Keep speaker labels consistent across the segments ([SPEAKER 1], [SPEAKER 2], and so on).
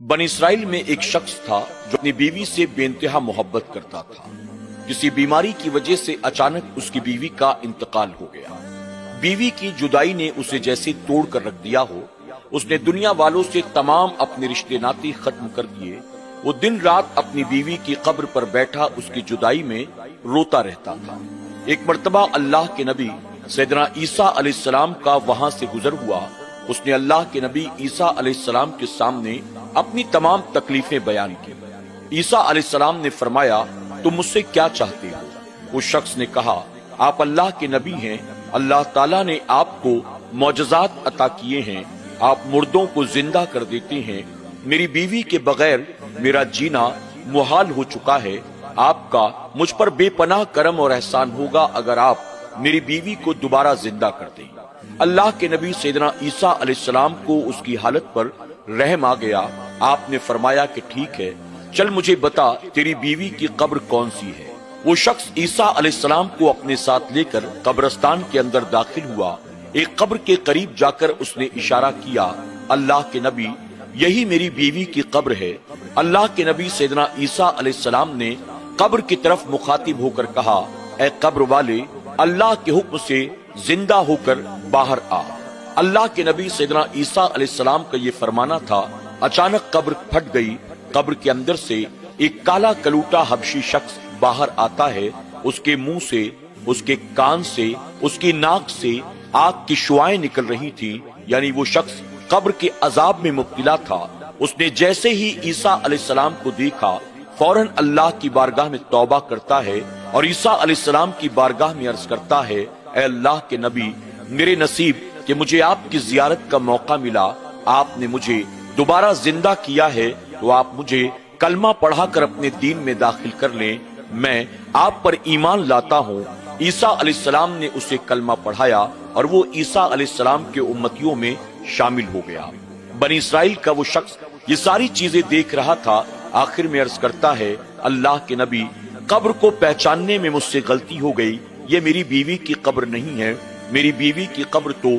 [SPEAKER 1] बनी इसराइल में एक शख्स था जो अपनी बीवी से बेइंतहा मोहब्बत करता था। किसी बीमारी की वजह से अचानक उसकी बीवी का इंतकाल हो गया। बीवी की जुदाई ने उसे जैसे तोड़ कर रख दिया हो। उसने दुनिया वालों से तमाम अपने रिश्ते नाते खत्म कर दिए। वो दिन रात अपनी बीवी की कब्र पर बैठा उसकी जुदाई में रोता रहता था। एक मर्तबा अल्लाह के नबी सैयदना ईसा अलैहिस्सलाम का वहां से गुजर हुआ। उसने अल्लाह के नबी ईसा अलैहिस्सलाम के सामने अपनी तमाम तकलीफें बयान की। ईसा अलैहिस्सलाम ने फरमाया, तुम मुझसे क्या चाहते हो? उस शख्स ने कहा, आप अल्लाह के नबी हैं, अल्लाह ताला ने आपको मौजज़ात अता किए हैं, आप मुर्दों को जिंदा कर देते हैं। मेरी बीवी के बगैर मेरा जीना मुहाल हो चुका है। आपका मुझ पर बेपनाह करम और एहसान होगा अगर आप मेरी बीवी को दोबारा जिंदा कर दें। अल्लाह के नबी सैयदना ईसा अलैहिस्सलाम को उसकी हालत पर रहम आ गया। आपने फरमाया कि ठीक है, चल मुझे बता तेरी बीवी की कब्र कौन सी है। वो शख्स ईसा अलैहिस्सलाम को अपने साथ लेकर कब्रिस्तान के अंदर दाखिल हुआ। एक कब्र के करीब जाकर उसने इशारा किया, अल्लाह के नबी, यही मेरी बीवी की कब्र है। अल्लाह के नबी सैयदना ईसा अलैहिस्सलाम ने कब्र की तरफ मुखातिब होकर कहा, ऐ कब्र वाले, अल्लाह के हुक्म से जिंदा होकर बाहर आ। अल्लाह के नबी सैयदना ईसा अलैहिस्सलाम का ये फरमाना था। अचानक कब्र फट गई। कब्र के अंदर से एक काला कलूटा हबशी शख्स बाहर आता है। उसके मुंह से, उसके कान से, उसकी नाक से आग की शुआएं निकल रही थी। यानी वो शख्स कब्र के अजाब में मुब्तला था। उसने जैसे ही ईसा अलैहिस्सलाम को देखा, फौरन अल्लाह की बारगाह में तौबा करता है और ईसा अलैहिस्सलाम की बारगाह में अर्ज करता है, ऐ अल्लाह के नबी, मेरे नसीब कि मुझे आपकी जियारत का मौका मिला। आपने मुझे दोबारा जिंदा किया है, तो आप मुझे कलमा पढ़ाकर अपने दीन में दाखिल कर लें। मैं आप पर ईमान लाता हूँ। ईसा अलैहिस्सलाम ने उसे कलमा पढ़ाया और वो ईसा अलैहिस्सलाम के उम्मतियों में शामिल हो गया। बनी इसराइल का वो शख्स ये सारी चीजें देख रहा था। आखिर में अर्ज करता है, अल्लाह के नबी, कब्र को पहचानने में मुझसे गलती हो गई। ये मेरी बीवी की कब्र नहीं है, मेरी बीवी की कब्र तो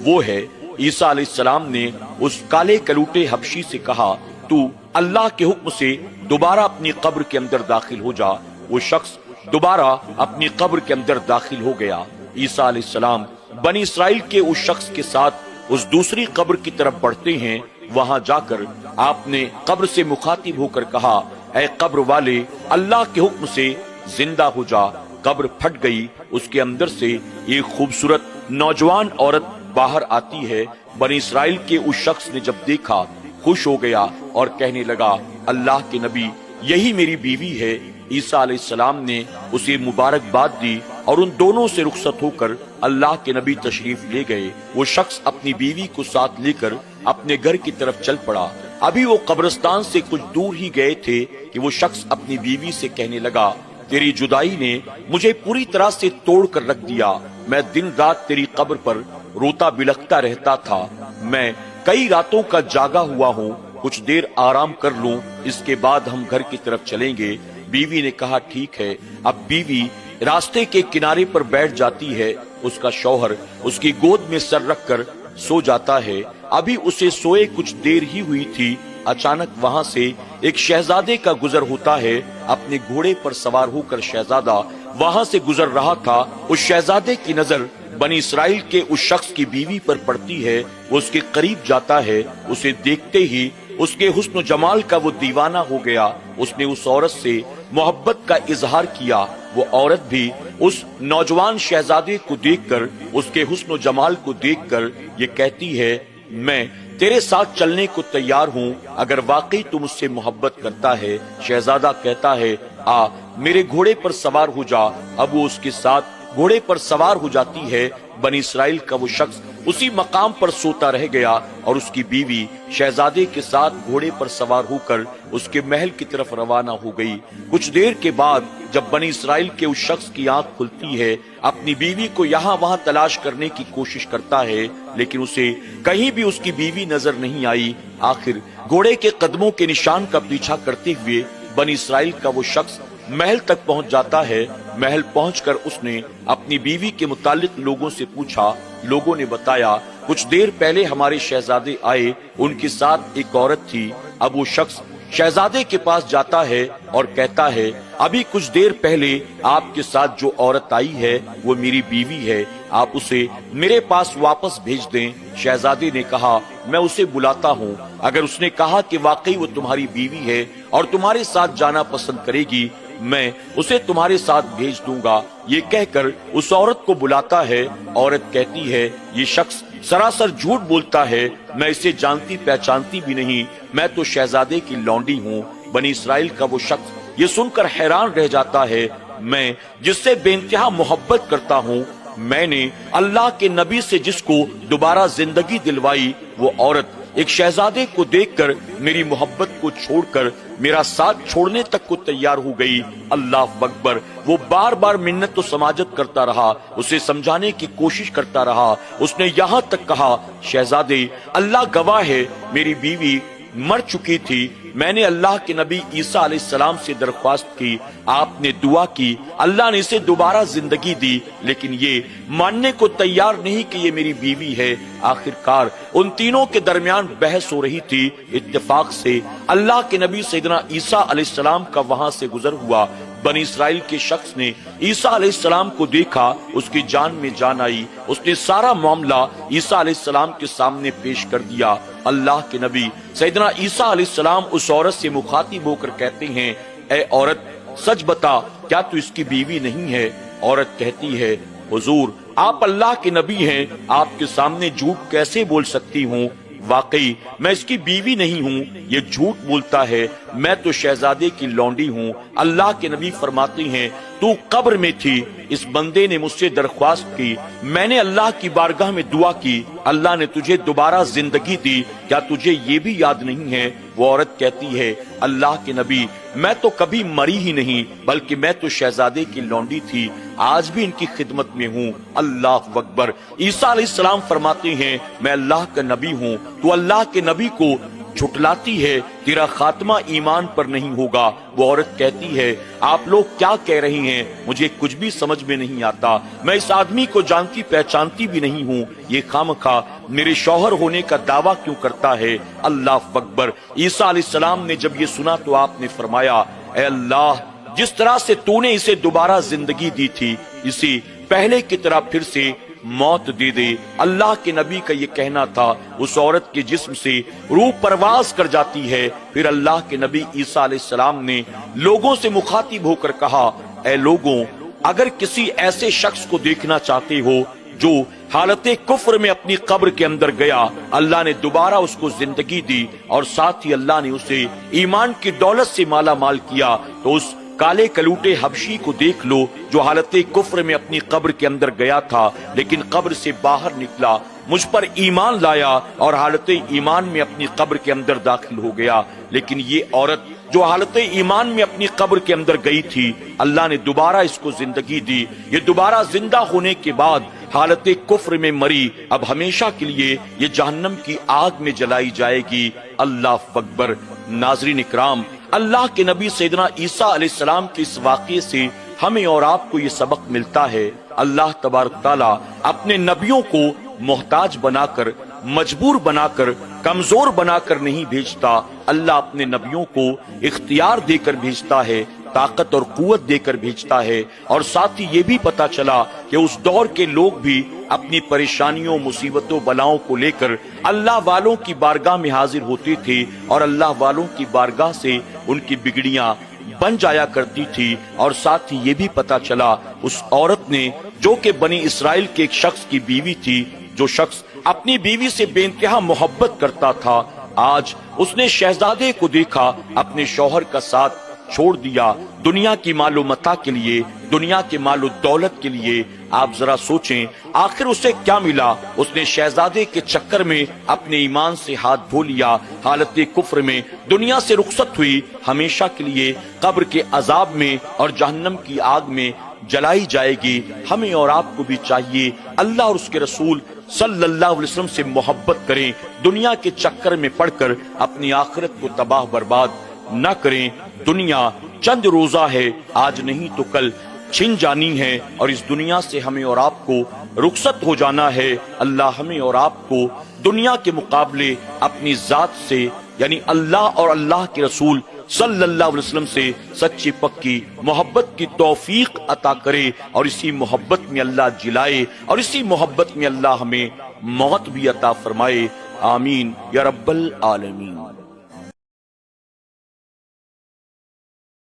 [SPEAKER 1] वो है। ईसा अलैहिस्सलाम ने उस काले कलूटे हबशी से कहा, तू अल्लाह के हुक्म से दोबारा अपनी कब्र के अंदर दाखिल हो जा। वो शख्स दोबारा अपनी कब्र के अंदर दाखिल हो गया। ईसा अलैहिस्सलाम बनी इसराइल के उस शख्स के साथ उस दूसरी कब्र की तरफ बढ़ते हैं। वहां जाकर आपने कब्र से मुखातिब होकर कहा, ऐ कब्र वाले, अल्लाह के हुक्म से जिंदा हो जा। कब्र फट गई। उसके अंदर से एक खूबसूरत नौजवान औरत बाहर आती है। बनी इसराइल के उस शख्स ने जब देखा, खुश हो गया और कहने लगा, अल्लाह के नबी, यही मेरी बीवी है। ईसा अलैहिस्सलाम ने उसे मुबारकबाद दी और उन दोनों से रुखसत होकर अल्लाह के नबी तशरीफ ले गए। वो शख्स अपनी बीवी को साथ लेकर अपने घर की तरफ चल पड़ा। अभी वो कब्रिस्तान से कुछ दूर ही गए थे कि वो शख्स अपनी बीवी से कहने लगा, तेरी जुदाई ने मुझे पूरी तरह से तोड़ कर रख दिया। मैं दिन रात तेरी कब्र पर रोता बिलखता रहता था। मैं कई रातों का जागा हुआ हूँ। कुछ देर आराम कर लूं, इसके बाद हम घर की तरफ चलेंगे। बीवी ने कहा, ठीक है। अब बीवी रास्ते के किनारे पर बैठ जाती है। उसका शौहर उसकी गोद में सर रखकर सो जाता है। अभी उसे सोए कुछ देर ही हुई थी, अचानक वहां से एक शहजादे का गुजर होता है। अपने घोड़े पर सवार होकर शहजादा वहां से गुजर रहा था। उस शहजादे की नजर बनी इसराइल के उस शख्स की बीवी पर पड़ती है। वो उसके करीब जाता है। उसे देखते ही उसके हुस्न जमाल का वो दीवाना हो गया। उसने उस औरत से मोहब्बत का इजहार किया। वो औरत भी उस नौजवान शहजादे को देखकर, उसके हुस्न जमाल को देखकर ये कहती है, मैं तेरे साथ चलने को तैयार हूँ अगर वाकई तू मुझसे मोहब्बत करता है। शहजादा कहता है, आ मेरे घोड़े पर सवार हो जा। अब वो उसके साथ घोड़े पर सवार हो जाती है। बनी इसराइल का वो शख्स उसी मकाम पर सोता रह गया और उसकी बीवी शहजादे के साथ घोड़े पर सवार होकर उसके महल की तरफ रवाना हो गई। कुछ देर के बाद जब बनी इसराइल के उस शख्स की आंख खुलती है, अपनी बीवी को यहाँ वहाँ तलाश करने की कोशिश करता है, लेकिन उसे कहीं भी उसकी बीवी नजर नहीं आई। आखिर घोड़े के कदमों के निशान का पीछा करते हुए बनी इसराइल का वो शख्स महल तक पहुंच जाता है। महल पहुंचकर उसने अपनी बीवी के मुतालिक लोगों से पूछा। लोगों ने बताया, कुछ देर पहले हमारे शहजादे आए, उनके साथ एक औरत थी। अब वो शख्स शहजादे के पास जाता है और कहता है, अभी कुछ देर पहले आपके साथ जो औरत आई है वो मेरी बीवी है, आप उसे मेरे पास वापस भेज दें। शहजादे ने कहा, मैं उसे बुलाता हूँ। अगर उसने कहा कि वाकई वो तुम्हारी बीवी है और तुम्हारे साथ जाना पसंद करेगी, मैं उसे तुम्हारे साथ भेज दूंगा। ये कहकर उस औरत को बुलाता है। औरत कहती है, ये शख्स सरासर झूठ बोलता है, मैं इसे जानती पहचानती भी नहीं, मैं तो शहजादे की लौंडी हूँ। बनी इसराइल का वो शख्स ये सुनकर हैरान रह जाता है, मैं जिससे बेइंतहा मोहब्बत करता हूँ, मैंने अल्लाह के नबी से जिसको दोबारा जिंदगी दिलवाई, वो औरत एक शहजादे को देखकर मेरी मोहब्बत को छोड़कर मेरा साथ छोड़ने तक को तैयार हो गई। अल्लाह अकबर। वो बार बार मिन्नत तो समाजत करता रहा, उसे समझाने की कोशिश करता रहा। उसने यहाँ तक कहा, शहजादे अल्लाह गवाह है, मेरी बीवी मर चुकी थी। मैंने अल्लाह के नबी ईसा अलैहिस्सलाम से दरख्वास्त की, आपने दुआ की, अल्लाह ने इसे दोबारा जिंदगी दी, लेकिन ये मानने को तैयार नहीं कि ये मेरी बीवी है। आखिरकार उन तीनों के दरमियान बहस हो रही थी। इत्तेफाक से अल्लाह के नबी सैयदना ईसा अलैहिस्सलाम का वहां से गुजर हुआ। बनी इसराइल के शख्स ने ईसा अलैहिस्सलाम को देखा, उसकी जान में जान आई। उसने सारा मामला ईसा अलैहिस्सलाम के सामने पेश कर दिया। अल्लाह के नबी सैयदना ईसा अलैहिस्सलाम उस औरत से मुखातिब होकर कहते हैं, ए औरत, सच बता, क्या तू इसकी बीवी नहीं है? औरत कहती है, हुजूर आप अल्लाह के नबी हैं, आपके सामने झूठ कैसे बोल सकती हूँ? वाकई मैं इसकी बीवी नहीं हूँ, ये झूठ बोलता है, मैं तो शहजादे की लौंडी हूँ। अल्लाह के नबी फरमाते हैं, तू कब्र में थी, इस बंदे ने मुझसे दरख्वास्त की, मैंने अल्लाह की बारगाह में दुआ की, अल्लाह ने तुझे दोबारा जिंदगी दी, क्या तुझे ये भी याद नहीं है? वो औरत कहती है, अल्लाह के नबी मैं तो कभी मरी ही नहीं, बल्कि मैं तो शहजादे की लौंडी थी, आज भी इनकी खिदमत में हूँ। अल्लाह अकबर। ईसा अलैहिस्सलाम फरमाते हैं, मैं अल्लाह का नबी हूँ, तू अल्लाह के नबी को झुटलाती है, तेरा खात्मा ईमान पर नहीं होगा। वो औरत कहती है, आप लोग क्या कह रही हैं? मुझे कुछ भी समझ में नहीं आता, मैं इस आदमी को जानती पहचानती भी नहीं हूँ, ये खामखा मेरे शौहर होने का दावा क्यों करता है? अल्लाह अकबर। ईसा अलैहिस्सलाम ने जब ये सुना तो आपने फरमाया, ऐ अल्लाह, जिस तरह से तूने इसे दोबारा जिंदगी दी थी, इसे पहले की तरह फिर से मौत दे दे। अल्लाह के नबी का ये कहना था। उस औरत के जिस्म से रूह परवाज कर जाती है। फिर अल्लाह के नबी ईसा अलैहिस्सलाम ने लोगों से मुखातिब होकर कहा, ऐ लोगों, अगर किसी ऐसे शख्स को देखना चाहते हो जो हालते कुफ्र में अपनी कब्र के अंदर गया, अल्लाह ने दोबारा उसको जिंदगी दी और साथ ही अल्लाह ने उसे ईमान की दौलत से माला माल किया, तो उस काले कलूटे हबशी को देख लो जो हालते कुफ्र में अपनी कब्र के अंदर गया था, लेकिन कब्र से बाहर निकला, मुझ पर ईमान लाया और हालते ईमान में अपनी कब्र के अंदर दाखिल हो गया। लेकिन ये औरत जो हालते ईमान में अपनी कब्र के अंदर गई थी, अल्लाह ने दोबारा इसको जिंदगी दी। ये दोबारा जिंदा होने के बाद हालते कुफ्र में मरी, अब हमेशा के लिए ये जहन्नम की आग में जलाई जाएगी। अल्लाह अकबर। नाज़रीन इकराम, अल्लाह के नबी सैयदना ईसा अलैहिस्सलाम के इस वाक़ये से हमें और आपको ये सबक मिलता है, अल्लाह तबारक ताला अपने नबियों को मोहताज बनाकर, मजबूर बनाकर, कमजोर बनाकर नहीं भेजता। अल्लाह अपने नबियों को इख्तियार देकर भेजता है, ताकत और कुव्वत देकर भेजता है। और साथ ही ये भी पता चला कि उस दौर के लोग भी अपनी परेशानियों, मुसीबतों, बलाओं को लेकर अल्लाह वालों की बारगाह में हाजिर होते थे और अल्लाह वालों की बारगाह से उनकी बिगड़ियां बन जाया करती थी। और साथ ही ये भी पता चला उस औरत ने, जो कि बनी इसराइल के एक शख्स की बीवी थी, जो शख्स अपनी बीवी से बेइंतहा मोहब्बत करता था, आज उसने शहजादे को देखा, अपने शौहर का साथ छोड़ दिया दुनिया की मालो मता के लिए, दुनिया के मालो दौलत के लिए। आप जरा सोचें, आखिर उसे क्या मिला? उसने शहजादे के चक्कर में अपने ईमान से हाथ धो लिया, हालत कुफ्र में दुनिया से रुखसत हुई, हमेशा के लिए कब्र के अजाब में और जहन्नम की आग में जलाई जाएगी। हमें और आपको भी चाहिए अल्लाह और उसके रसूल सल्लल्लाहु अलैहि वसल्लम से मोहब्बत करें, दुनिया के चक्कर में पड़कर अपनी आखिरत को तबाह बर्बाद न करें। दुनिया चंद रोजा है, आज नहीं तो कल چھن جانی ہے اور اس دنیا سے ہمیں اور آپ کو رخصت ہو جانا ہے۔ اللہ ہمیں اور آپ کو دنیا کے مقابلے اپنی ذات سے یعنی اللہ اور اللہ کے رسول صلی اللہ علیہ وسلم سے سچی پکی محبت کی توفیق عطا کرے، اور اسی محبت میں اللہ جلائے، اور اسی محبت میں اللہ ہمیں موت بھی عطا فرمائے۔ آمین یا رب العالمین۔